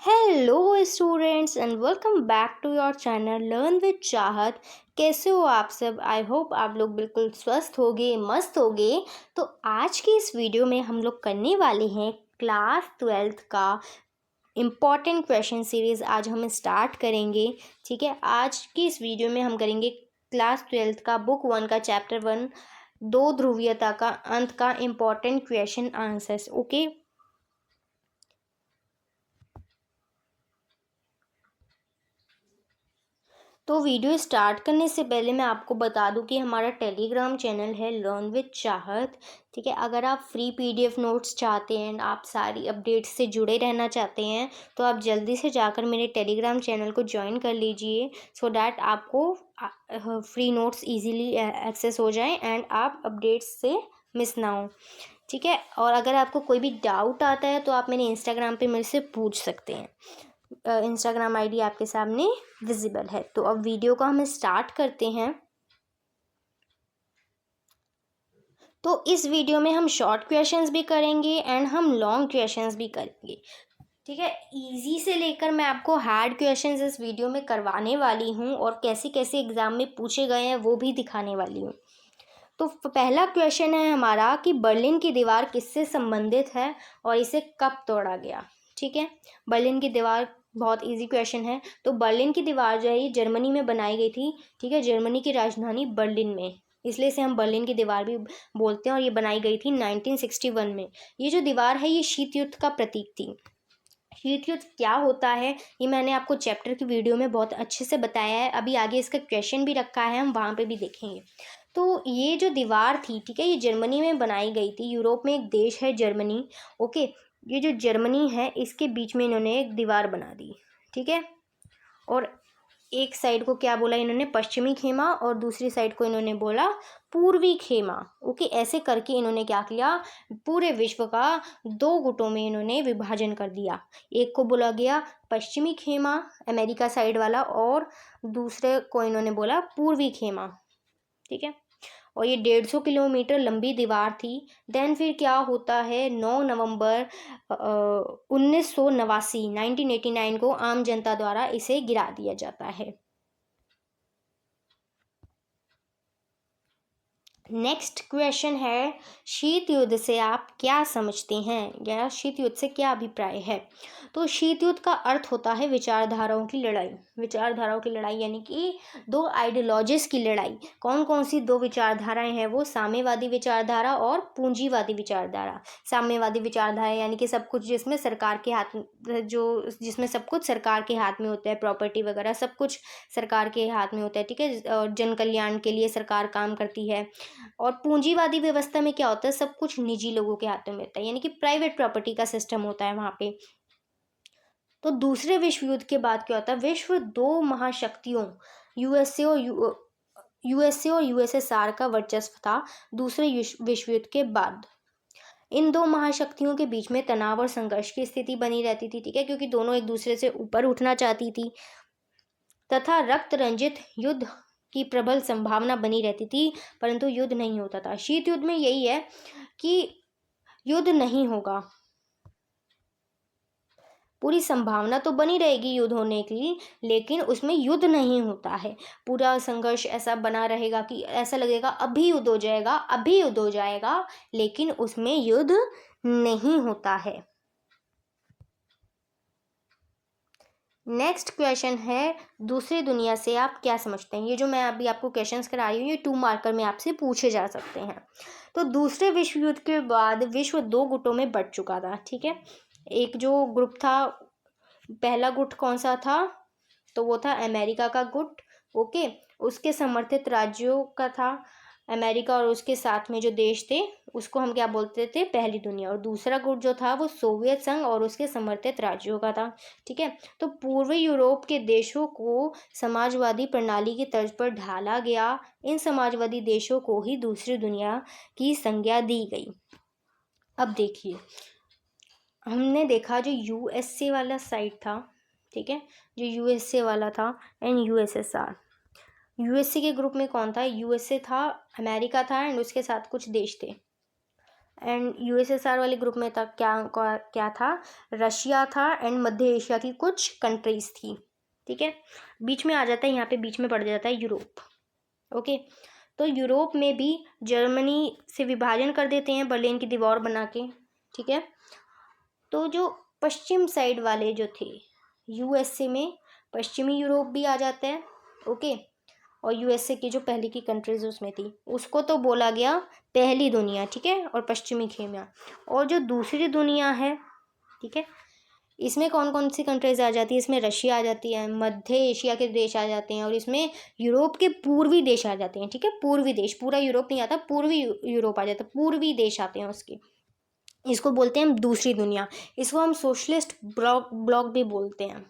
Hello students and welcome back to your channel learn with Chahat. कैसे हो आप सब? आई होप आप लोग बिल्कुल स्वस्थ होगे, मस्त होगे। तो आज की इस वीडियो में हम लोग करने वाले हैं क्लास 12th का इम्पॉर्टेंट क्वेश्चन सीरीज़। आज हम स्टार्ट करेंगे। ठीक है, आज की इस वीडियो में हम करेंगे क्लास 12th का बुक 1 का चैप्टर 1 दो ध्रुवीयता का अंत का इम्पॉर्टेंट क्वेश्चन आंसर्स। ओके, तो वीडियो स्टार्ट करने से पहले मैं आपको बता दूं कि हमारा टेलीग्राम चैनल है लर्न विद चाहत। ठीक है, अगर आप फ्री पीडीएफ नोट्स चाहते हैं, आप सारी अपडेट्स से जुड़े रहना चाहते हैं, तो आप जल्दी से जाकर मेरे टेलीग्राम चैनल को ज्वाइन कर लीजिए सो डैट आपको फ्री नोट्स इजीली एक्सेस हो जाएं एंड आप अपडेट्स से मिस ना हो। ठीक है, और अगर आपको कोई भी डाउट आता है तो आप मेरे इंस्टाग्राम पे मेरे से पूछ सकते हैं। इंस्टाग्राम आईडी आपके सामने विजिबल है। तो अब वीडियो को हम स्टार्ट करते हैं। तो इस वीडियो में हम शॉर्ट क्वेश्चंस भी करेंगे एंड हम लॉन्ग क्वेश्चंस भी करेंगे। ठीक है, इजी से लेकर मैं आपको हार्ड क्वेश्चंस इस वीडियो में करवाने वाली हूँ और कैसे कैसे एग्जाम में पूछे गए हैं वो भी दिखाने वाली हूँ। तो पहला क्वेश्चन है हमारा कि बर्लिन की दीवार किससे संबंधित है और इसे कब तोड़ा गया। ठीक है, बर्लिन की दीवार बहुत इजी क्वेश्चन है। तो बर्लिन की दीवार जो है ये जर्मनी में बनाई गई थी। ठीक है, जर्मनी की राजधानी बर्लिन में, इसलिए इसे हम बर्लिन की दीवार भी बोलते हैं और ये बनाई गई थी 1961 में। ये जो दीवार है ये शीत युद्ध का प्रतीक थी। शीत युद्ध क्या होता है ये मैंने आपको चैप्टर की वीडियो में बहुत अच्छे से बताया है। अभी आगे इसका क्वेश्चन भी रखा है, हम वहाँ पे भी देखेंगे। तो ये जो दीवार थी, ठीक है, ये जर्मनी में बनाई गई थी। यूरोप में एक देश है जर्मनी। ओके, ये जो जर्मनी है इसके बीच में इन्होंने एक दीवार बना दी। ठीक है, और एक साइड को क्या बोला इन्होंने, पश्चिमी खेमा, और दूसरी साइड को इन्होंने बोला पूर्वी खेमा। ओके, ऐसे करके इन्होंने क्या किया, पूरे विश्व का दो गुटों में इन्होंने विभाजन कर दिया। एक को बोला गया पश्चिमी खेमा, अमेरिका साइड वाला, और दूसरे को इन्होंने बोला पूर्वी खेमा। ठीक है, और ये 150 किलोमीटर लंबी दीवार थी। देन फिर क्या होता है, 9 नवंबर 1989 1989 को आम जनता द्वारा इसे गिरा दिया जाता है। नेक्स्ट क्वेश्चन है, शीत युद्ध से आप क्या समझते हैं या शीत युद्ध से क्या अभिप्राय है। तो शीत युद्ध का अर्थ होता है विचारधाराओं की लड़ाई। विचारधाराओं की लड़ाई यानी कि दो आइडियोलॉजीज की लड़ाई। कौन कौन सी दो विचारधाराएं हैं वो, साम्यवादी विचारधारा और पूंजीवादी विचारधारा। साम्यवादी विचारधारा यानी कि सब कुछ जिसमें सरकार के हाथ, जो जिसमें सब कुछ सरकार के हाथ में होता है, प्रॉपर्टी वगैरह सब कुछ सरकार के हाथ में होता है। ठीक है, और जन कल्याण के लिए सरकार काम करती है। और पूंजीवादी व्यवस्था में क्या होता है, सब कुछ निजी लोगों के हाथों में होता है, यानी कि प्राइवेट प्रॉपर्टी का सिस्टम होता है वहाँ पे। तो दूसरे विश्व युद्ध के बाद क्या होता है, विश्व दो महाशक्तियों यूएसए और यूएसएसआर का वर्चस्व था दूसरे विश्व युद्ध के बाद। इन दो महाशक्तियों के बीच में तनाव और संघर्ष की स्थिति बनी रहती थी। ठीक है, क्योंकि दोनों एक दूसरे से ऊपर उठना चाहती थी तथा रक्त रंजित युद्ध की प्रबल संभावना बनी रहती थी, परंतु युद्ध नहीं होता था। शीत युद्ध में यही है कि युद्ध नहीं होगा, पूरी संभावना तो बनी रहेगी युद्ध होने की, लेकिन उसमें युद्ध नहीं होता है। पूरा संघर्ष ऐसा बना रहेगा कि ऐसा लगेगा अभी युद्ध हो जाएगा, अभी युद्ध हो जाएगा, लेकिन उसमें युद्ध नहीं होता है। नेक्स्ट क्वेश्चन है, दूसरी दुनिया से आप क्या समझते हैं। ये जो मैं अभी आपको क्वेश्चंस करा रही हूँ ये 2 मार्कर में आपसे पूछे जा सकते हैं। तो दूसरे विश्व युद्ध के बाद विश्व दो गुटों में बंट चुका था। ठीक है, एक जो ग्रुप था, पहला गुट कौन सा था, तो वो था अमेरिका का गुट। ओके, उसके समर्थित राज्यों का था अमेरिका, और उसके साथ में जो देश थे उसको हम क्या बोलते थे, पहली दुनिया। और दूसरा गुट जो था वो सोवियत संघ और उसके समर्थित राज्यों का था। ठीक है, तो पूर्वी यूरोप के देशों को समाजवादी प्रणाली की तर्ज पर ढाला गया। इन समाजवादी देशों को ही दूसरी दुनिया की संज्ञा दी गई। अब देखिए, हमने देखा जो यूएसए वाला साइड था, ठीक है, जो यूएसए वाला था एंड यूएसएसआर। यूएसए के ग्रुप में कौन था, यूएसए था, अमेरिका था एंड उसके साथ कुछ देश थे। एंड यूएसएसआर वाले ग्रुप में था क्या था, रशिया था एंड मध्य एशिया की कुछ कंट्रीज थी। ठीक है, बीच में आ जाता है, यहाँ पे बीच में पड़ जाता है यूरोप। ओके, तो यूरोप में भी जर्मनी से विभाजन कर देते हैं बर्लिन की दीवार बना के। ठीक है, तो जो पश्चिम साइड वाले जो थे यूएसए में, पश्चिमी यूरोप भी आ जाता है। ओके, और यूएसए की जो पहले की कंट्रीज उसमें थी, उसको तो बोला गया पहली दुनिया। ठीक है, और पश्चिमी खेमा, और जो दूसरी दुनिया है, ठीक है, इसमें कौन कौन सी कंट्रीज आ जाती है, इसमें रशिया आ जाती है, मध्य एशिया के देश आ जाते हैं, और इसमें यूरोप के पूर्वी देश आ जाते हैं। ठीक है, पूर्वी देश, पूरा यूरोप नहीं आता, पूर्वी यूरोप आ जाता है, पूर्वी देश आते हैं उसके, इसको बोलते हैं हम दूसरी दुनिया। इसको हम सोशलिस्ट ब्लॉक भी बोलते हैं।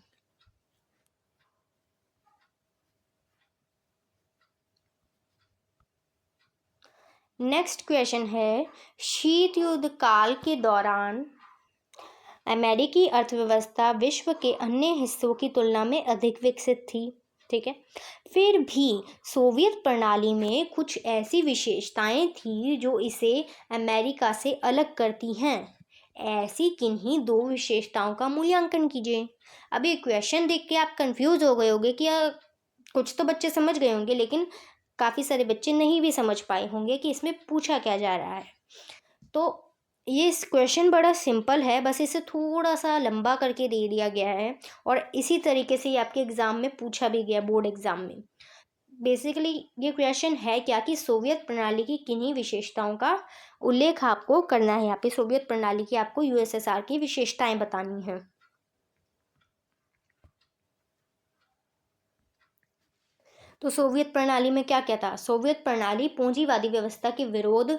नेक्स्ट क्वेश्चन है, शीत युद्ध काल के दौरान अमेरिकी अर्थव्यवस्था विश्व के अन्य हिस्सों की तुलना में अधिक विकसित थी। ठीक है, फिर भी सोवियत प्रणाली में कुछ ऐसी विशेषताएं थी जो इसे अमेरिका से अलग करती हैं। ऐसी किन्हीं दो विशेषताओं का मूल्यांकन कीजिए। अब ये क्वेश्चन देख के आप कंफ्यूज हो गए होंगे कि कुछ तो बच्चे समझ गए होंगे, लेकिन काफ़ी सारे बच्चे नहीं भी समझ पाए होंगे कि इसमें पूछा क्या जा रहा है। तो ये क्वेश्चन बड़ा सिंपल है, बस इसे थोड़ा सा लंबा करके दे दिया गया है, और इसी तरीके से ये आपके एग्ज़ाम में पूछा भी गया, बोर्ड एग्ज़ाम में। बेसिकली ये क्वेश्चन है क्या कि सोवियत प्रणाली की किन्हीं विशेषताओं का उल्लेख आपको करना है। यहाँ पे सोवियत प्रणाली की आपको यूएसएसआर की विशेषताएं बतानी है। तो सोवियत प्रणाली में क्या क्या था? सोवियत प्रणाली पूंजीवादी व्यवस्था के विरोध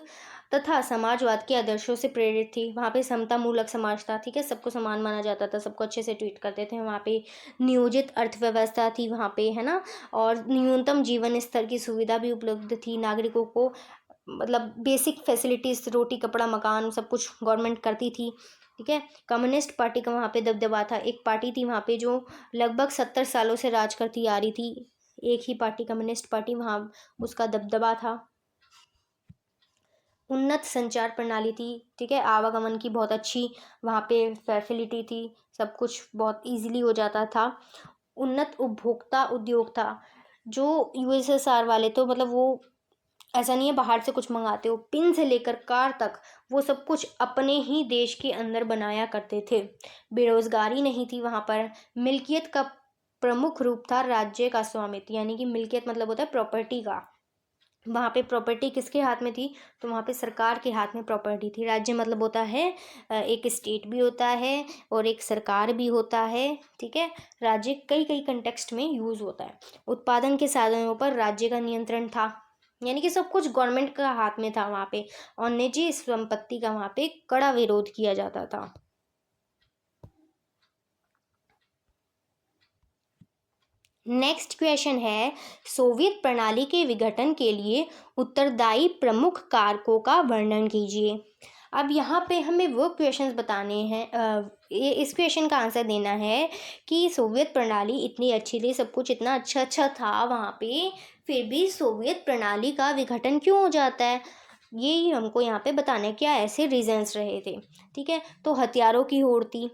तथा समाजवाद के आदर्शों से प्रेरित थी। वहाँ पे समता मूलक समाज था। ठीक है, सबको समान माना जाता था, सबको अच्छे से ट्रीट करते थे। वहाँ पे नियोजित अर्थव्यवस्था थी वहाँ पे, है ना, और न्यूनतम जीवन स्तर की सुविधा भी उपलब्ध थी नागरिकों को, मतलब बेसिक फैसिलिटीज, रोटी कपड़ा मकान सब कुछ गवर्नमेंट करती थी। ठीक है, कम्युनिस्ट पार्टी का वहाँ पे दबदबा था। एक पार्टी थी वहाँ पे जो लगभग 70 सालों से राज करती आ रही थी, एक ही पार्टी, कम्युनिस्ट पार्टी, वहाँ उसका दबदबा था। उन्नत संचार प्रणाली थी। ठीक है, आवागमन की बहुत अच्छी वहाँ पे फैसिलिटी थी, सब कुछ बहुत इजीली हो जाता था। उन्नत उपभोक्ता उद्योग था। जो यूएसएसआर वाले तो मतलब वो ऐसा नहीं है बाहर से कुछ मंगाते हो, पिन से लेकर कार तक वो सब कुछ अपने ही देश के अंदर बनाया करते थे। बेरोजगारी नहीं थी वहाँ पर। मिल्कियत का प्रमुख रूप था राज्य का स्वामित्व, यानी कि मिल्कियत मतलब होता है प्रॉपर्टी का। वहाँ पे प्रॉपर्टी किसके हाथ में थी? तो वहाँ पे सरकार के हाथ में प्रॉपर्टी थी। राज्य मतलब होता है एक स्टेट भी होता है और एक सरकार भी होता है। ठीक है, राज्य कई कई कंटेक्स्ट में यूज़ होता है। उत्पादन के साधनों पर राज्य का नियंत्रण था, यानी कि सब कुछ गवर्नमेंट का हाथ में था वहाँ पे, और निजी संपत्ति का वहाँ पे कड़ा विरोध किया जाता था। नेक्स्ट क्वेश्चन है, सोवियत प्रणाली के विघटन के लिए उत्तरदायी प्रमुख कारकों का वर्णन कीजिए। अब यहाँ पे हमें वो क्वेश्चंस बताने हैं, ये इस क्वेश्चन का आंसर देना है कि सोवियत प्रणाली इतनी अच्छी थी, सब कुछ इतना अच्छा अच्छा था वहाँ पे, फिर भी सोवियत प्रणाली का विघटन क्यों हो जाता है, ये हमको यहाँ पे बताना है, क्या ऐसे रीजंस रहे थे। ठीक है, तो हथियारों की होड़ थी।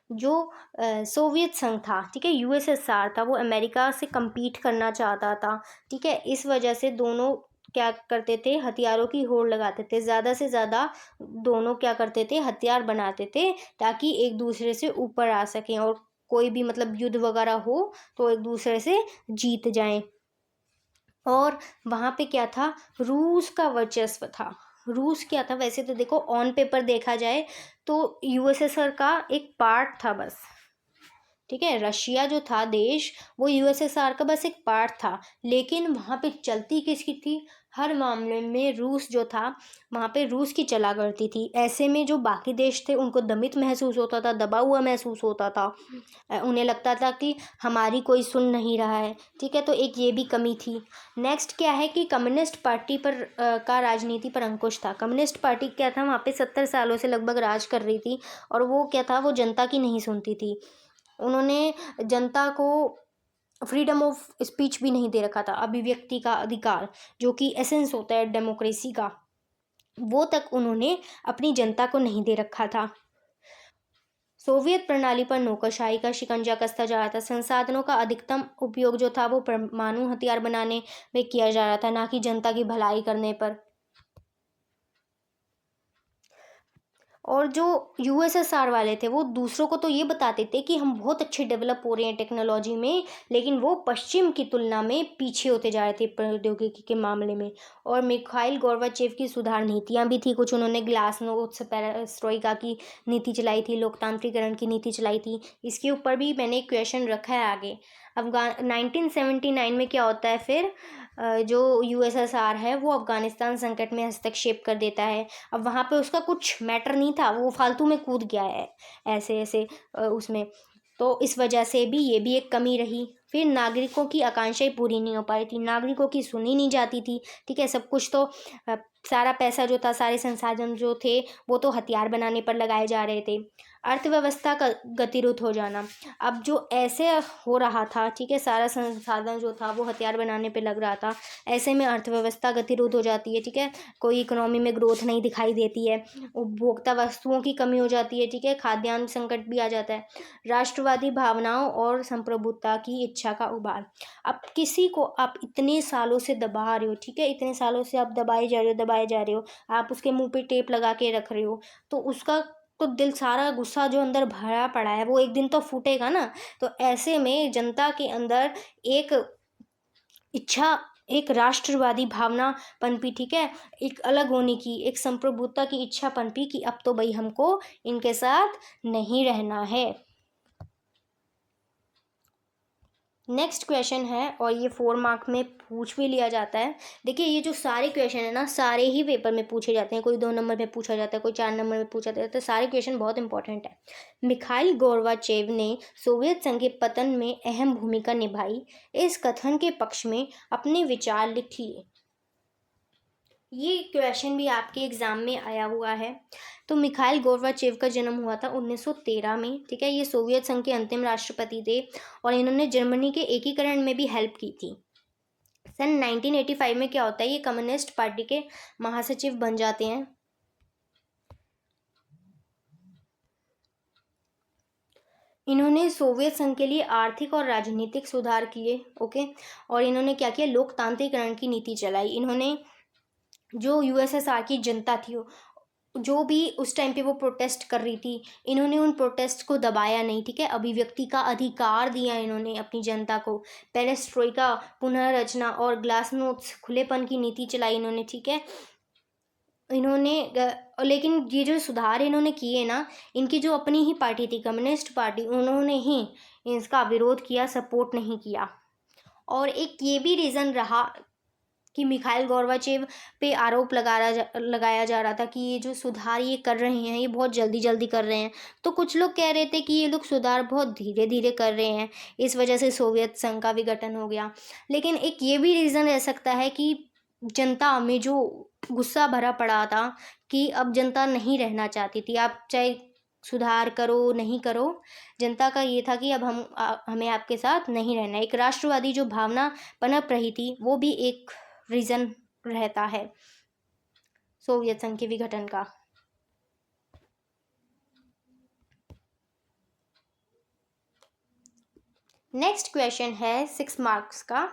जो सोवियत संघ था, ठीक है, यूएसएसआर था, वो अमेरिका से compete करना चाहता था। ठीक है, इस वजह से दोनों क्या करते थे, हथियारों की होड़ लगाते थे, ज़्यादा से ज़्यादा दोनों क्या करते थे, हथियार बनाते थे, ताकि एक दूसरे से ऊपर आ सकें, और कोई भी मतलब युद्ध वगैरह हो तो एक दूसरे से जीत जाएं। और वहाँ पे क्या था, रूस का वर्चस्व था। रूस क्या था, वैसे तो देखो ऑन पेपर देखा जाए तो यूएसएसआर का एक पार्ट था बस। ठीक है, रशिया जो था देश, वो यूएसएसआर का बस एक पार्ट था, लेकिन वहाँ पे चलती किसकी थी, हर मामले में रूस जो था, वहाँ पे रूस की चला करती थी। ऐसे में जो बाकी देश थे उनको दमित महसूस होता था, दबा हुआ महसूस होता था, उन्हें लगता था कि हमारी कोई सुन नहीं रहा है। ठीक है, तो एक ये भी कमी थी। नेक्स्ट क्या है कि कम्युनिस्ट पार्टी पर का राजनीति पर अंकुश था। कम्युनिस्ट पार्टी क्या था, वहाँ पे 70 सालों से लगभग राज कर रही थी, और वो क्या था, वो जनता की नहीं सुनती थी। उन्होंने जनता को फ्रीडम ऑफ स्पीच भी नहीं दे रखा था, अभिव्यक्ति का अधिकार, जो कि एसेंस होता है डेमोक्रेसी का। वो तक उन्होंने अपनी जनता को नहीं दे रखा था। सोवियत प्रणाली पर नौकरशाही का शिकंजा कसता जा रहा था। संसाधनों का अधिकतम उपयोग जो था वो परमाणु हथियार बनाने में किया जा रहा था, ना कि जनता की भलाई करने पर। और जो यूएसएसआर वाले थे वो दूसरों को तो ये बताते थे कि हम बहुत अच्छे डेवलप हो रहे हैं टेक्नोलॉजी में, लेकिन वो पश्चिम की तुलना में पीछे होते जा रहे थे प्रौद्योगिकी के मामले में। और मिखाइल गोर्बाचेव की सुधार नीतियां भी थी कुछ, उन्होंने ग्लासनोस्ट पेरेस्ट्रोइका की नीति चलाई थी, लोकतांत्रिकरण की नीति चलाई थी। इसके ऊपर भी मैंने एक क्वेश्चन रखा है आगे। 1979 में क्या होता है फिर, जो यूएसएसआर है वो अफगानिस्तान संकट में हस्तक्षेप कर देता है। अब वहाँ पे उसका कुछ मैटर नहीं था, वो फालतू में कूद गया है ऐसे ऐसे उसमें। तो इस वजह से भी ये भी एक कमी रही। फिर नागरिकों की आकांक्षाएं पूरी नहीं हो पाई थी, नागरिकों की सुनी नहीं जाती थी। ठीक है, सब कुछ तो सारा पैसा जो था, सारे संसाधन जो थे वो तो हथियार बनाने पर लगाए जा रहे थे। अर्थव्यवस्था का गतिरोध हो जाना, अब जो ऐसे हो रहा था, ठीक है, सारा संसाधन जो था वो हथियार बनाने पे लग रहा था, ऐसे में अर्थव्यवस्था गतिरोध हो जाती है। ठीक है, कोई इकोनॉमी में ग्रोथ नहीं दिखाई देती है, उपभोक्ता वस्तुओं की कमी हो जाती है। ठीक है, खाद्यान्न संकट भी आ जाता है। राष्ट्रवादी भावनाओं और संप्रभुता की इच्छा का उबाल, अब किसी को आप इतने सालों से दबा रहे हो, ठीक है, इतने सालों से आप दबाए जा रहे हो, दबाए जा रहे हो, आप उसके मुंह पे टेप लगा के रख रहे हो, तो उसका तो दिल, सारा गुस्सा जो अंदर भरा पड़ा है वो एक दिन तो फूटेगा ना। तो ऐसे में जनता के अंदर एक इच्छा, एक राष्ट्रवादी भावना पनपी। ठीक है, एक अलग होने की, एक संप्रभुता की इच्छा पनपी कि अब तो भाई हमको इनके साथ नहीं रहना है। नेक्स्ट क्वेश्चन है, और ये 4 मार्क में पूछ भी लिया जाता है। देखिए, ये जो सारे क्वेश्चन है ना, सारे ही पेपर में पूछे जाते हैं, कोई 2 नंबर में पूछा जाता है, कोई 4 नंबर में पूछा जाता है, तो सारे क्वेश्चन बहुत इंपॉर्टेंट है। मिखाइल गोर्बाचेव ने सोवियत संघ के पतन में अहम भूमिका निभाई, इस कथन के पक्ष में अपने विचार लिख लिए। ये क्वेश्चन भी आपके एग्जाम में आया हुआ है। तो मिखाइल गोर्बाचेव का जन्म हुआ था 1913 में। ठीक है, ये सोवियत संघ के अंतिम राष्ट्रपति थे और इन्होंने जर्मनी के एकीकरण में भी हेल्प की थी। सन 1985 में क्या होता है, ये कम्युनिस्ट पार्टी के महासचिव बन जाते हैं। इन्होंने सोवियत संघ के लिए आर्थिक और राजनीतिक सुधार किए। ओके, और इन्होंने क्या किया, लोकतांत्रिकरण की नीति चलाई। इन्होंने जो यूएसएसआर की जनता थी, जो भी उस टाइम पे वो प्रोटेस्ट कर रही थी, इन्होंने उन प्रोटेस्ट को दबाया नहीं। ठीक है, अभिव्यक्ति का अधिकार दिया इन्होंने अपनी जनता को। पेरेस्ट्रोइका, पुनर्रचना और ग्लासनोस्ट, खुलेपन की नीति चलाई इन्होंने। ठीक है, इन्होंने लेकिन ये जो सुधार इन्होंने किए ना, इनकी जो अपनी ही पार्टी थी, कम्युनिस्ट पार्टी, उन्होंने ही इसका विरोध किया, सपोर्ट नहीं किया। और एक ये भी रीज़न रहा कि मिखाइल गोर्बाचेव पे आरोप लगाया जा रहा था कि ये जो सुधार ये कर रहे हैं, ये बहुत जल्दी जल्दी कर रहे हैं। तो कुछ लोग कह रहे थे कि ये लोग सुधार बहुत धीरे धीरे कर रहे हैं, इस वजह से सोवियत संघ का विघटन हो गया। लेकिन एक ये भी रीज़न रह सकता है कि जनता में जो गुस्सा भरा पड़ा था कि अब जनता नहीं रहना चाहती थी, आप चाहे सुधार करो नहीं करो, जनता का ये था कि अब हमें आपके साथ नहीं रहना। एक राष्ट्रवादी जो भावना पनप रही थी, वो भी एक रीज़न रहता है सोवियत संघ के विघटन का। नेक्स्ट क्वेश्चन है 6 मार्क्स का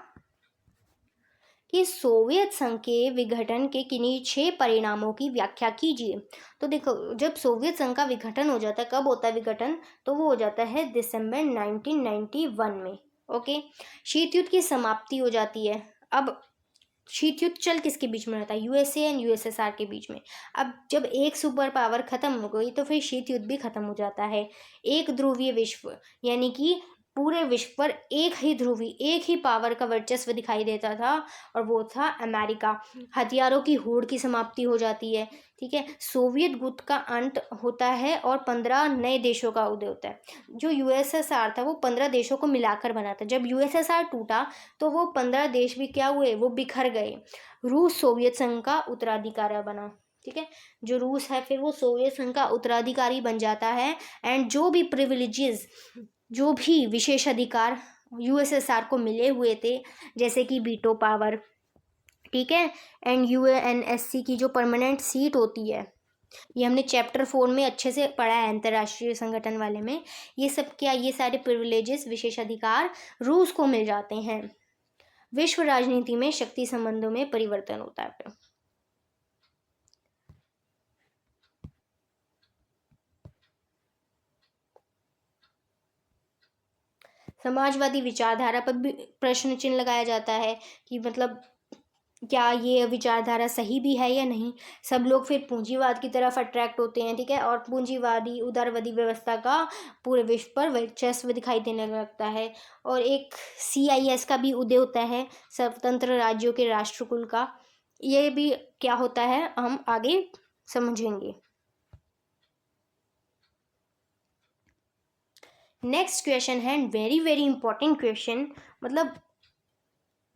कि सोवियत संघ के विघटन के किन्हीं 6 परिणामों की व्याख्या कीजिए। तो देखो, जब सोवियत संघ का विघटन हो जाता है, कब होता है विघटन, तो वो हो जाता है दिसंबर 1991 में। ओके, शीत युद्ध की समाप्ति हो जाती है। अब शीत युद्ध चल किसके बीच में रहता है, यूएसए एंड यूएसएसआर के बीच में। अब जब एक सुपर पावर खत्म हो गई तो फिर शीत युद्ध भी खत्म हो जाता है। एक ध्रुवीय विश्व, यानी कि पूरे विश्व पर एक ही ध्रुवी, एक ही पावर का वर्चस्व दिखाई देता था, और वो था अमेरिका। हथियारों की होड़ की समाप्ति हो जाती है। ठीक है, सोवियत गुट का अंत होता है और 15 नए देशों का उदय होता है। जो यूएसएसआर था वो 15 देशों को मिलाकर बना था। जब यूएसएसआर टूटा तो वो 15 देश भी क्या हुए, वो बिखर गए। रूस सोवियत संघ का उत्तराधिकारी बना। ठीक है, जो रूस है फिर वो सोवियत संघ का उत्तराधिकारी बन जाता है। एंड जो भी प्रिविलेजेस, जो भी विशेष अधिकार यूएसएसआर को मिले हुए थे, जैसे कि वीटो पावर, ठीक है। एंड यूएनएससी की जो परमानेंट सीट होती है, ये हमने चैप्टर 4 में अच्छे से पढ़ा है अंतर्राष्ट्रीय संगठन वाले में। ये सब क्या, ये सारे प्रिविलेजेस, विशेषाधिकार रूस को मिल जाते हैं। विश्व राजनीति में शक्ति संबंधों में परिवर्तन होता है फिर। समाजवादी विचारधारा पर भी प्रश्न चिन्ह लगाया जाता है कि मतलब क्या ये विचारधारा सही भी है या नहीं। सब लोग फिर पूंजीवाद की तरफ अट्रैक्ट होते हैं, ठीक है, और पूंजीवादी उदारवादी व्यवस्था का पूरे विश्व पर वर्चस्व दिखाई देने लगता है। और एक CIS का भी उदय होता है, स्वतंत्र राज्यों के राष्ट्रकुल का। ये भी क्या होता है हम आगे समझेंगे। नेक्स्ट क्वेश्चन है वेरी वेरी इंपॉर्टेंट क्वेश्चन, मतलब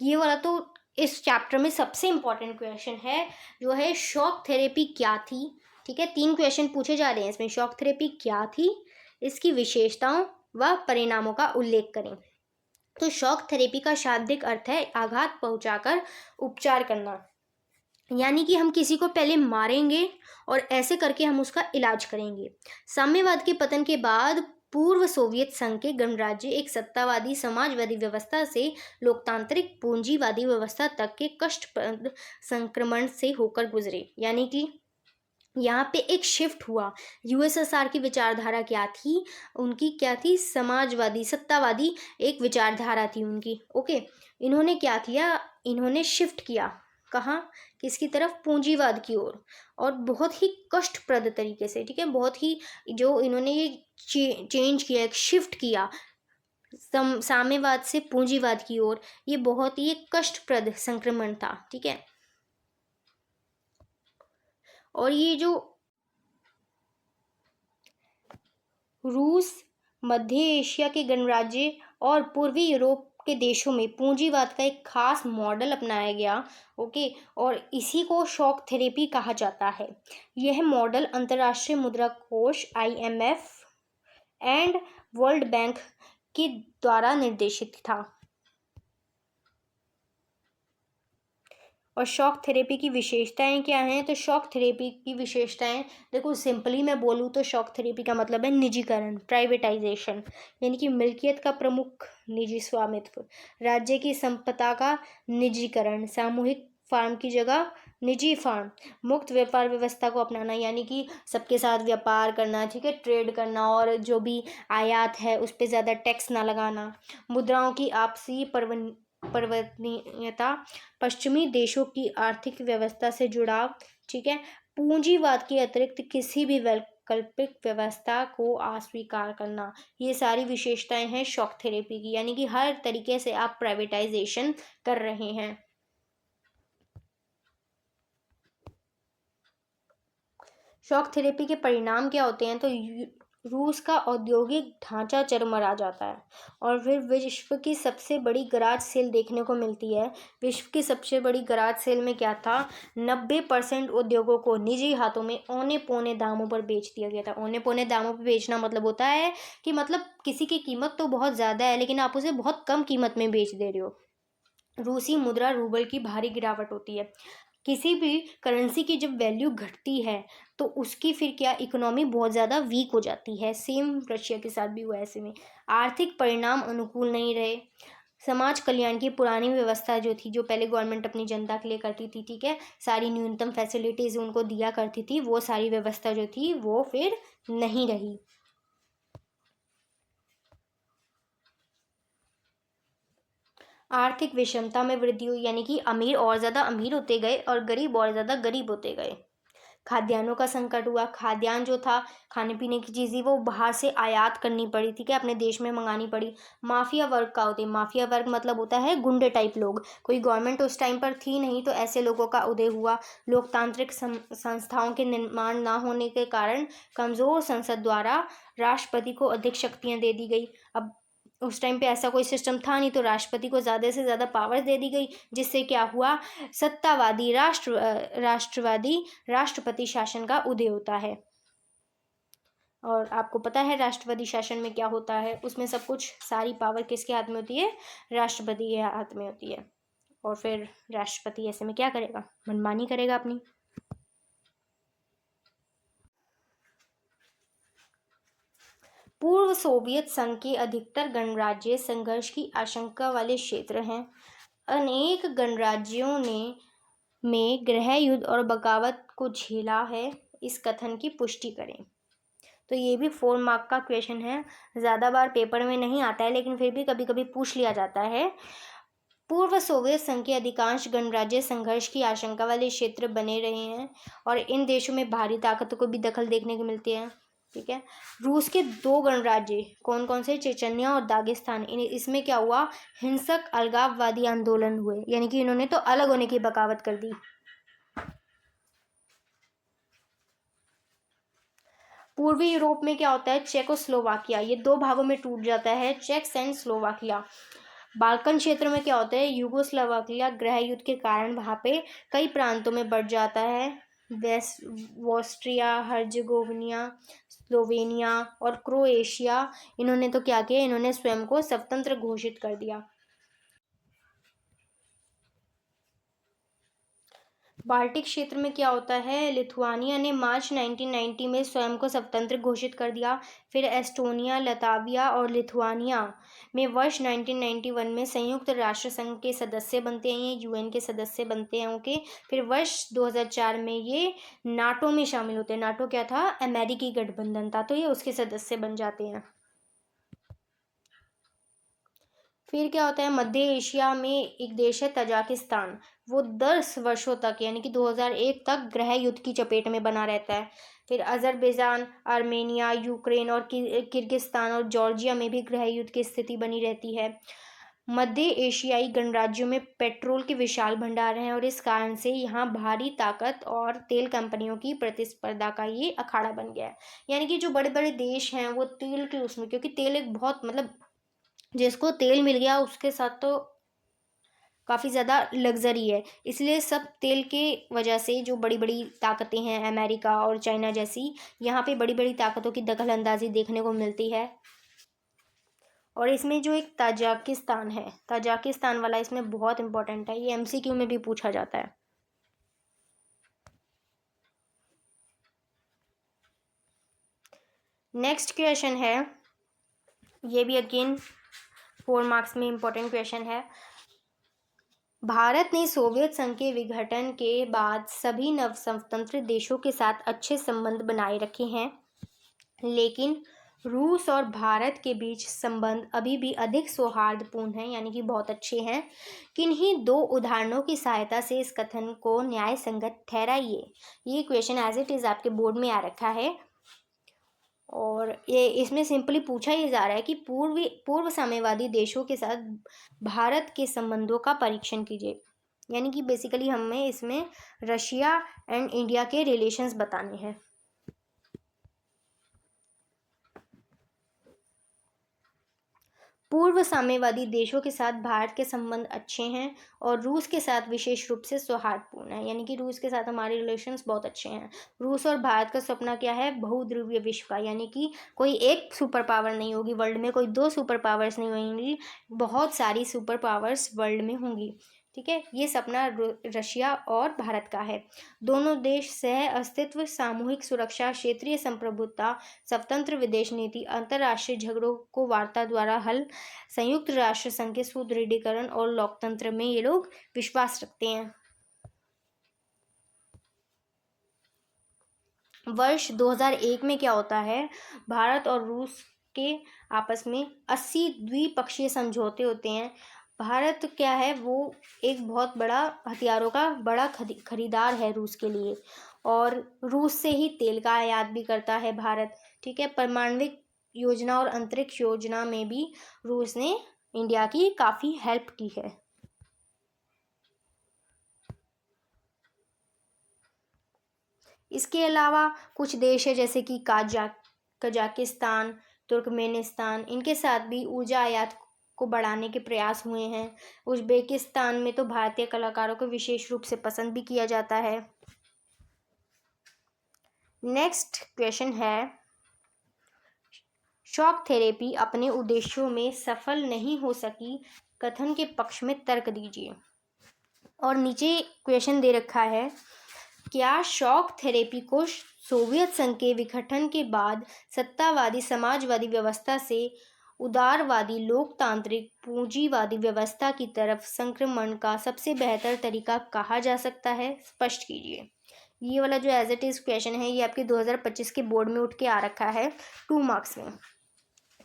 ये वाला तो इस चैप्टर में सबसे इम्पॉर्टेंट क्वेश्चन है, जो है शॉक थेरेपी क्या थी। ठीक है, 3 क्वेश्चन पूछे जा रहे हैं इसमें। शॉक थेरेपी क्या थी, इसकी विशेषताओं व परिणामों का उल्लेख करें। तो शॉक थेरेपी का शाब्दिक अर्थ है आघात पहुंचाकर उपचार करना, यानी कि हम किसी को पहले मारेंगे और ऐसे करके हम उसका इलाज करेंगे। साम्यवाद के पतन के बाद पूर्व सोवियत संघ के गणराज्य एक सत्तावादी समाजवादी व्यवस्था से लोकतांत्रिक पूंजीवादी व्यवस्था तक के कष्टप्रद संक्रमण से होकर गुजरे, यानी कि यहाँ पे एक शिफ्ट हुआ। USSR की विचारधारा क्या थी, उनकी क्या थी, समाजवादी सत्तावादी एक विचारधारा थी उनकी। ओके, इन्होंने क्या किया, इन्होंने शिफ्ट किया कहाँ, किसकी तरफ, पूंजीवाद की ओर, और बहुत ही कष्टप्रद तरीके से। ठीक है, बहुत ही जो इन्होंने ये चेंज किया, एक शिफ्ट किया साम्यवाद से पूंजीवाद की ओर, ये बहुत ही कष्टप्रद संक्रमण था। ठीक है, और ये जो रूस, मध्य एशिया के गणराज्य और पूर्वी यूरोप के देशों में पूंजीवाद का एक खास मॉडल अपनाया गया। ओके, और इसी को शॉक थेरेपी कहा जाता है। यह मॉडल अंतर्राष्ट्रीय मुद्रा कोष IMF एंड वर्ल्ड बैंक के द्वारा निर्देशित था। और शॉक थेरेपी की विशेषताएं क्या हैं, तो शॉक थेरेपी की विशेषताएं देखो, सिंपली मैं बोलूँ तो शॉक थेरेपी का मतलब है निजीकरण, प्राइवेटाइजेशन, यानी कि मिल्कियत का प्रमुख निजी स्वामित्व, राज्य की संपदा का निजीकरण, सामूहिक फार्म की जगह निजी फार्म, मुक्त व्यापार व्यवस्था को अपनाना, यानी कि सबके साथ व्यापार करना, ठीक है, ट्रेड करना, और जो भी आयात है उस पर ज़्यादा टैक्स ना लगाना, मुद्राओं की आपसी परिवर्तनीयता, पश्चिमी देशों की आर्थिक व्यवस्था से जुड़ाव, ठीक है, पूंजीवाद के अतिरिक्त किसी भी वैकल्पिक व्यवस्था को अस्वीकार करना, ये सारी विशेषताएं हैं शॉक थेरेपी की, यानी कि हर तरीके से आप प्राइवेटाइजेशन कर रहे हैं। शॉक थेरेपी के परिणाम क्या होते हैं, तो रूस का औद्योगिक ढांचा चरमरा जाता है, और फिर विश्व की सबसे बड़ी गराज सेल देखने को मिलती है। विश्व की सबसे बड़ी गराज सेल में क्या था, 90% उद्योगों को निजी हाथों में औने पौने दामों पर बेच दिया गया था। औने पौने दामों पर बेचना मतलब होता है कि मतलब किसी की कीमत तो बहुत ज़्यादा है लेकिन आप उसे बहुत कम कीमत में बेच दे रहे हो। रूसी मुद्रा रूबल की भारी गिरावट होती है। किसी भी करेंसी की जब वैल्यू घटती है तो उसकी फिर क्या, इकोनॉमी बहुत ज़्यादा वीक हो जाती है। सेम रशिया के साथ भी हुआ ऐसे में। आर्थिक परिणाम अनुकूल नहीं रहे। समाज कल्याण की पुरानी व्यवस्था जो थी, जो पहले गवर्नमेंट अपनी जनता के लिए करती थी, ठीक है, सारी न्यूनतम फैसिलिटीज़ उनको दिया करती थी, वो सारी व्यवस्था जो थी वो फिर नहीं रही। आर्थिक विषमता में वृद्धि हुई, यानी कि अमीर और ज़्यादा अमीर होते गए और गरीब और ज़्यादा गरीब होते गए। खाद्यान्नों का संकट हुआ। खाद्यान्न जो था, खाने पीने की चीज़ें, वो बाहर से आयात करनी पड़ी, ठीक है, अपने देश में मंगानी पड़ी। माफिया वर्ग का होते हैं, माफिया वर्ग मतलब होता है गुंडे टाइप लोग। कोई गवर्नमेंट उस टाइम पर थी नहीं तो ऐसे लोगों का उदय हुआ। लोकतांत्रिक संस्थाओं के निर्माण ना होने के कारण कमज़ोर संसद द्वारा राष्ट्रपति को अधिक शक्तियाँ दे दी गई। अब उस टाइम पे ऐसा कोई सिस्टम था नहीं तो राष्ट्रपति को ज़्यादा से ज़्यादा पावर दे दी गई, जिससे क्या हुआ, सत्तावादी राष्ट्रवादी राष्ट्रपति शासन का उदय होता है। और आपको पता है राष्ट्रवादी शासन में क्या होता है, उसमें सब कुछ, सारी पावर किसके हाथ में होती है, राष्ट्रपति के हाथ में होती है। और फिर राष्ट्रपति ऐसे में क्या करेगा, मनमानी करेगा अपनी। पूर्व सोवियत संघ के अधिकतर गणराज्य संघर्ष की आशंका वाले क्षेत्र हैं। अनेक गणराज्यों ने में गृह युद्ध और बगावत को झेला है। इस कथन की पुष्टि करें। तो ये भी 4 मार्क का क्वेश्चन है, ज़्यादा बार पेपर में नहीं आता है लेकिन फिर भी कभी कभी पूछ लिया जाता है। पूर्व सोवियत संघ के अधिकांश गणराज्य संघर्ष की आशंका वाले क्षेत्र बने रहे हैं और इन देशों में बाहरी ताकतों को भी दखल देखने को मिलती है। ठीक है, रूस के 2 गणराज्य कौन कौन से, चेचन्या और दागिस्तान, इसमें क्या हुआ, हिंसक अलगाववादी आंदोलन हुए, यानी कि इन्होंने तो अलग होने की बगावत कर दी। पूर्वी यूरोप में क्या होता है, चेकोस्लोवाकिया, ये 2 भागों में टूट जाता है, चेक्स एंड स्लोवाकिया। बाल्कन क्षेत्र में क्या होता है, यूगोस्लोवाकिया गृह युद्ध के कारण वहाँ पे कई प्रांतों में बढ़ जाता है। वेस्ट ऑस्ट्रिया हर्जेगोविना, स्लोवेनिया और क्रोएशिया, इन्होंने तो क्या किया, इन्होंने स्वयं को स्वतंत्र घोषित कर दिया। बाल्टिक क्षेत्र में क्या होता है, लिथुआनिया ने मार्च 1990 में स्वयं को स्वतंत्र घोषित कर दिया। फिर एस्टोनिया, लताविया और लिथुआनिया में वर्ष 1991 में संयुक्त राष्ट्र संघ के सदस्य बनते हैं, ये यूएन के सदस्य बनते हैं। ओके, फिर वर्ष 2004 में ये नाटो में शामिल होते हैं। नाटो क्या था, अमेरिकी गठबंधन था, तो ये उसके सदस्य बन जाते हैं। फिर क्या होता है, मध्य एशिया में एक देश है तजाकिस्तान, वो 10 वर्षों तक यानी कि 2001 तक गृह युद्ध की चपेट में बना रहता है। फिर अजरबैजान, आर्मेनिया, यूक्रेन और किर्गिस्तान और जॉर्जिया में भी गृह युद्ध की स्थिति बनी रहती है। मध्य एशियाई गणराज्यों में पेट्रोल के विशाल भंडार हैं और इस कारण से यहाँ भारी ताकत और तेल कंपनियों की प्रतिस्पर्धा का ये अखाड़ा बन गया है। यानी कि जो बड़े बड़े देश हैं वो तेल के उसमें, क्योंकि तेल एक बहुत मतलब जिसको तेल मिल गया उसके साथ तो काफ़ी ज़्यादा लग्जरी है, इसलिए सब तेल के वजह से जो बड़ी बड़ी ताकतें हैं अमेरिका और चाइना जैसी, यहाँ पे बड़ी बड़ी ताकतों की दखल अंदाजी देखने को मिलती है। और इसमें जो एक ताजिकिस्तान है, ताजिकिस्तान वाला इसमें बहुत इंपॉर्टेंट है, ये एमसीक्यू में भी पूछा जाता है। नेक्स्ट क्वेश्चन है, ये भी अगेन 4 मार्क्स में इंपॉर्टेंट क्वेश्चन है। भारत ने सोवियत संघ के विघटन के बाद सभी नवस्वतंत्र देशों के साथ अच्छे संबंध बनाए रखे हैं, लेकिन रूस और भारत के बीच संबंध अभी भी अधिक सौहार्दपूर्ण हैं, यानी कि बहुत अच्छे हैं। किन्हीं 2 उदाहरणों की सहायता से इस कथन को न्याय संगत ठहराइए। ये क्वेश्चन एज इट इज़ आपके बोर्ड में आ रखा है और ये इसमें सिंपली पूछा ही जा रहा है कि पूर्व साम्यवादी देशों के साथ भारत के संबंधों का परीक्षण कीजिए, यानी कि बेसिकली हमें इसमें रशिया एंड इंडिया के रिलेशंस बताने हैं। पूर्व साम्यवादी देशों के साथ भारत के संबंध अच्छे हैं और रूस के साथ विशेष रूप से सौहार्दपूर्ण है, यानी कि रूस के साथ हमारे रिलेशंस बहुत अच्छे हैं। रूस और भारत का सपना क्या है, बहुध्रुवीय विश्व का, यानी कि कोई एक सुपर पावर नहीं होगी वर्ल्ड में, कोई 2 सुपर पावर्स नहीं होंगी, बहुत सारी सुपर पावर्स वर्ल्ड में होंगी। ठीक है, ये सपना रशिया और भारत का है। दोनों देश सह अस्तित्व, सामूहिक सुरक्षा, क्षेत्रीय संप्रभुता, स्वतंत्र विदेश नीति, अंतर्राष्ट्रीय झगड़ों को वार्ता द्वारा हल, संयुक्त राष्ट्र संघ के सुदृढ़ीकरण और लोकतंत्र में ये लोग विश्वास रखते हैं। वर्ष 2001 में क्या होता है, भारत और रूस के आपस में 80 द्विपक्षीय समझौते होते हैं। भारत क्या है, वो एक बहुत बड़ा हथियारों का बड़ा खरीदार है रूस के लिए, और रूस से ही तेल का आयात भी करता है भारत। ठीक है, परमाणविक योजना और अंतरिक्ष योजना में भी रूस ने इंडिया की काफ़ी हेल्प की है। इसके अलावा कुछ देश है जैसे कि कजाकिस्तान, तुर्कमेनिस्तान, इनके साथ भी ऊर्जा आयात को बढ़ाने के प्रयास हुए हैं। उज्बेकिस्तान में तो भारतीय कलाकारों को विशेष रूप से पसंद भी किया जाता है। नेक्स्ट क्वेश्चन है, शॉक थेरेपी अपने उद्देश्यों में सफल नहीं हो सकी, कथन के पक्ष में तर्क दीजिए। और नीचे क्वेश्चन दे रखा है, क्या शॉक थेरेपी को सोवियत संघ के विघटन के बाद सत्तावादी समाजवादी व्यवस्था से उदारवादी लोकतांत्रिक पूंजीवादी व्यवस्था की तरफ संक्रमण का सबसे बेहतर तरीका कहा जा सकता है? स्पष्ट कीजिए। ये वाला जो एज इट इज क्वेश्चन है ये आपके 2025 के बोर्ड में उठ के आ रखा है 2 मार्क्स में।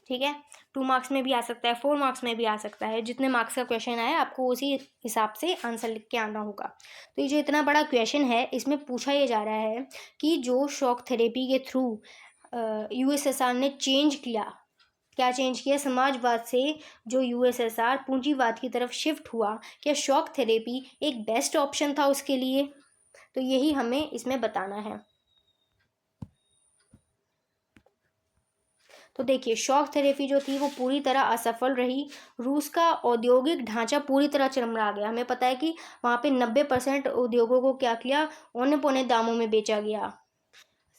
ठीक है, 2 मार्क्स में भी आ सकता है, 4 मार्क्स में भी आ सकता है। जितने मार्क्स का क्वेश्चन आया आपको उसी हिसाब से आंसर लिख के आना होगा। तो ये जो इतना बड़ा क्वेश्चन है इसमें पूछा ये जा रहा है कि जो शॉक थेरेपी के थ्रू यूएसएसआर ने चेंज किया, क्या चेंज किया? समाजवाद से जो यूएसएसआर पूंजीवाद की तरफ शिफ्ट हुआ, क्या शॉक थेरेपी एक बेस्ट ऑप्शन था उसके लिए? तो यही हमें इसमें बताना है। तो देखिए, शॉक थेरेपी जो थी वो पूरी तरह असफल रही। रूस का औद्योगिक ढांचा पूरी तरह चरमरा गया। हमें पता है कि वहाँ पे 90% उद्योगों को क्या किया, औने पौने दामों में बेचा गया।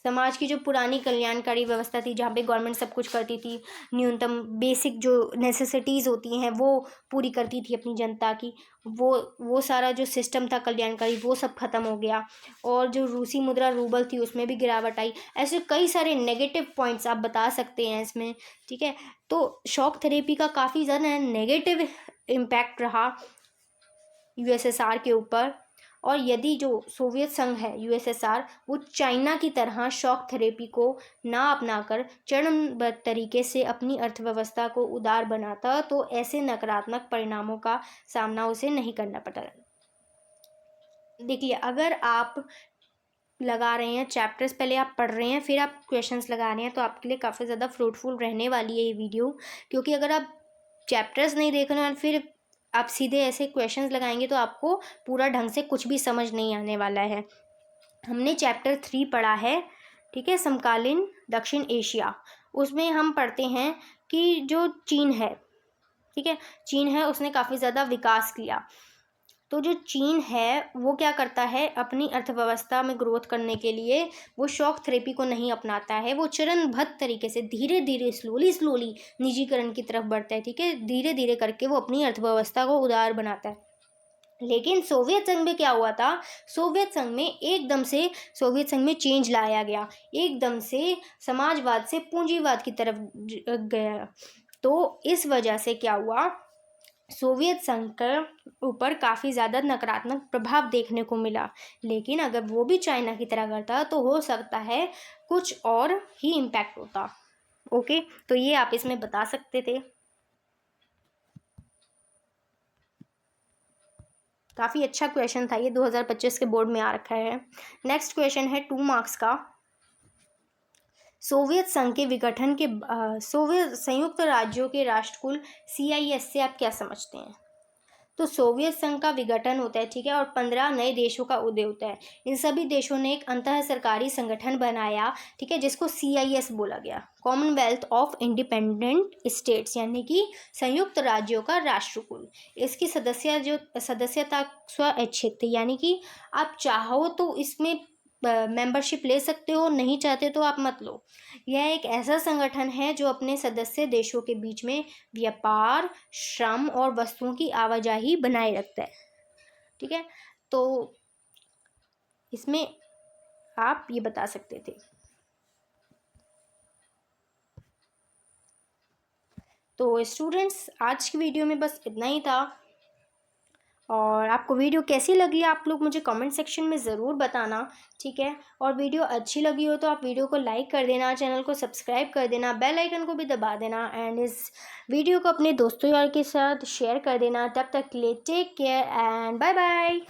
समाज की जो पुरानी कल्याणकारी व्यवस्था थी जहाँ पे गवर्नमेंट सब कुछ करती थी, न्यूनतम बेसिक जो नेसेसिटीज़ होती हैं वो पूरी करती थी अपनी जनता की, वो सारा जो सिस्टम था कल्याणकारी वो सब खत्म हो गया। और जो रूसी मुद्रा रूबल थी उसमें भी गिरावट आई। ऐसे कई सारे नेगेटिव पॉइंट्स आप बता सकते हैं इसमें। ठीक है, तो शॉक थेरेपी का काफ़ी ज़्यादा नेगेटिव इम्पैक्ट रहा यूएसएसआर के ऊपर। और यदि जो सोवियत संघ है यूएसएसआर वो चाइना की तरह शॉक थेरेपी को ना अपनाकर चरणबद्ध तरीके से अपनी अर्थव्यवस्था को उदार बनाता तो ऐसे नकारात्मक परिणामों का सामना उसे नहीं करना पड़ता। देखिए, अगर आप लगा रहे हैं चैप्टर्स, पहले आप पढ़ रहे हैं फिर आप क्वेश्चंस लगा रहे हैं, तो आपके लिए काफ़ी ज़्यादा फ्रूटफुल रहने वाली है ये वीडियो। क्योंकि अगर आप चैप्टर्स नहीं देख रहे हैं और फिर आप सीधे ऐसे क्वेश्चंस लगाएंगे तो आपको पूरा ढंग से कुछ भी समझ नहीं आने वाला है। हमने चैप्टर 3 पढ़ा है, ठीक है, समकालीन दक्षिण एशिया। उसमें हम पढ़ते हैं कि जो चीन है, ठीक है, चीन है उसने काफ़ी ज़्यादा विकास किया। तो जो चीन है वो क्या करता है, अपनी अर्थव्यवस्था में ग्रोथ करने के लिए वो शॉक थेरेपी को नहीं अपनाता है। वो चरणबद्ध तरीके से धीरे धीरे स्लोली निजीकरण की तरफ बढ़ता है। ठीक है, धीरे धीरे करके वो अपनी अर्थव्यवस्था को उदार बनाता है। लेकिन सोवियत संघ में क्या हुआ था, सोवियत संघ में एकदम से सोवियत संघ में चेंज लाया गया, एकदम से समाजवाद से पूंजीवाद की तरफ गया। तो इस वजह से क्या हुआ, सोवियत संघ के ऊपर काफ़ी ज़्यादा नकारात्मक प्रभाव देखने को मिला। लेकिन अगर वो भी चाइना की तरह करता तो हो सकता है कुछ और ही इम्पैक्ट होता। ओके, तो ये आप इसमें बता सकते थे। काफ़ी अच्छा क्वेश्चन था ये, 2025 के बोर्ड में आ रखा है। नेक्स्ट क्वेश्चन है 2 मार्क्स का। सोवियत संघ के विघटन के सोवियत संयुक्त राज्यों के राष्ट्रकुल CIS से आप क्या समझते हैं? तो सोवियत संघ का विघटन होता है, ठीक है, और 15 नए देशों का उदय होता है। इन सभी देशों ने एक अंतः सरकारी संगठन बनाया, ठीक है, जिसको CIS बोला गया, कॉमनवेल्थ ऑफ इंडिपेंडेंट स्टेट्स, यानी कि संयुक्त राज्यों का राष्ट्रकुल। इसकी सदस्यता स्वैच्छिक थी, यानी कि आप चाहो तो इसमें मेंबरशिप ले सकते हो, नहीं चाहते तो आप मत लो। यह एक ऐसा संगठन है जो अपने सदस्य देशों के बीच में व्यापार, श्रम और वस्तुओं की आवाजाही बनाए रखता है। ठीक है, तो इसमें आप ये बता सकते थे। तो स्टूडेंट्स, आज की वीडियो में बस इतना ही था। और आपको वीडियो कैसी लगी आप लोग मुझे कमेंट सेक्शन में ज़रूर बताना, ठीक है। और वीडियो अच्छी लगी हो तो आप वीडियो को लाइक कर देना, चैनल को सब्सक्राइब कर देना, बेल आइकन को भी दबा देना, एंड इस वीडियो को अपने दोस्तों यार के साथ शेयर कर देना। तब तक के लिए take care and bye bye.